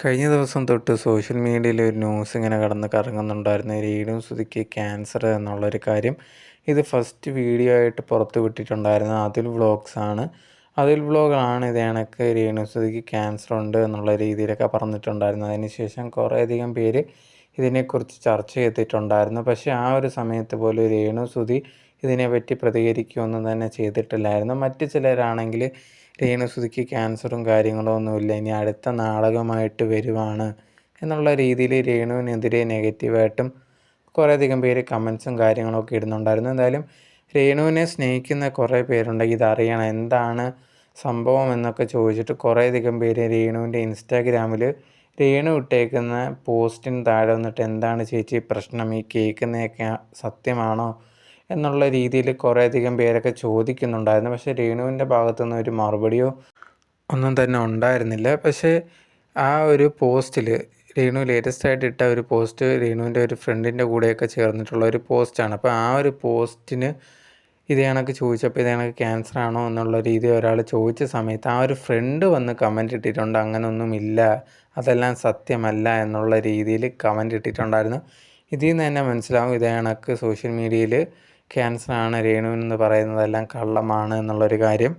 കഴിഞ്ഞ ദിവസം തൊട്ട് സോഷ്യൽ മീഡിയയിൽ ഒരു ന്യൂസ് ഇങ്ങനെ കിടന്ന് കറങ്ങുന്നുണ്ടായിരുന്നു. രേണു സുധിക്ക് ക്യാൻസർ എന്നുള്ളൊരു കാര്യം. ഇത് ഫസ്റ്റ് വീഡിയോ ആയിട്ട് പുറത്ത് വിട്ടിട്ടുണ്ടായിരുന്നത് അതുൽ വ്ളോഗ്സ് ആണ്. അതുൽ വ്ളോഗാണ് ഇത് കണക്ക് രേണു സുധിക്ക് ക്യാൻസർ ഉണ്ട് എന്നുള്ള രീതിയിലൊക്കെ പറഞ്ഞിട്ടുണ്ടായിരുന്നത്. അതിനുശേഷം കുറേയധികം പേര് ഇതിനെക്കുറിച്ച് ചർച്ച ചെയ്തിട്ടുണ്ടായിരുന്നു. പക്ഷേ ആ ഒരു സമയത്ത് പോലും രേണു സുധി ഇതിനെപ്പറ്റി പ്രതികരിക്കുകയൊന്നും തന്നെ ചെയ്തിട്ടില്ലായിരുന്നു. മറ്റ് ചിലരാണെങ്കിൽ രേണുസുധിക്ക് ക്യാൻസറും കാര്യങ്ങളും ഒന്നുമില്ല, ഇനി അടുത്ത നാടകമായിട്ട് വരുവാണ് എന്നുള്ള രീതിയിൽ രേണുവിനെതിരെ നെഗറ്റീവായിട്ടും കുറേയധികം പേര് കമൻസും കാര്യങ്ങളൊക്കെ ഇടുന്നുണ്ടായിരുന്നു. എന്തായാലും രേണുവിനെ സ്നേഹിക്കുന്ന കുറേ പേരുണ്ടെങ്കിൽ ഇതറിയണം എന്താണ് സംഭവം എന്നൊക്കെ ചോദിച്ചിട്ട് കുറേയധികം പേര് രേണുവിൻ്റെ ഇൻസ്റ്റാഗ്രാമിൽ രേണു ഇട്ടേക്കുന്ന പോസ്റ്റിന് താഴെ വന്നിട്ട് എന്താണ് ചേച്ചി പ്രശ്നം, ഈ കേൾക്കുന്നതൊക്കെ സത്യമാണോ എന്നുള്ള രീതിയിൽ കുറേയധികം പേരൊക്കെ ചോദിക്കുന്നുണ്ടായിരുന്നു. പക്ഷേ രേണുവിൻ്റെ ഭാഗത്തുനിന്ന് ഒരു മറുപടിയോ ഒന്നും തന്നെ ഉണ്ടായിരുന്നില്ല. പക്ഷേ ആ ഒരു പോസ്റ്റിൽ രേണു ലേറ്റസ്റ്റായിട്ട് ഇട്ട ഒരു പോസ്റ്റ് രേണുവിൻ്റെ ഒരു ഫ്രണ്ടിൻ്റെ കൂടെയൊക്കെ ചേർന്നിട്ടുള്ള ഒരു പോസ്റ്റാണ്. അപ്പോൾ ആ ഒരു പോസ്റ്റിന് ഇത് കണക്ക് ചോദിച്ചപ്പോൾ ഇത് കണക്ക് ക്യാൻസർ ആണോ എന്നുള്ള രീതിയിൽ ഒരാൾ ചോദിച്ച സമയത്ത് ആ ഒരു ഫ്രണ്ട് വന്ന് കമൻ്റ് ഇട്ടിട്ടുണ്ട്, അങ്ങനെയൊന്നുമില്ല, അതെല്ലാം സത്യമല്ല എന്നുള്ള രീതിയിൽ കമൻ്റ് ഇട്ടിട്ടുണ്ടായിരുന്നു. ഇതിൽ നിന്ന് തന്നെ മനസ്സിലാവും ഇത് കണക്ക് സോഷ്യൽ മീഡിയയിൽ ക്യാൻസറാണ് രേണുവിനെന്ന് പറയുന്നതെല്ലാം കള്ളമാണ് എന്നുള്ളൊരു കാര്യം.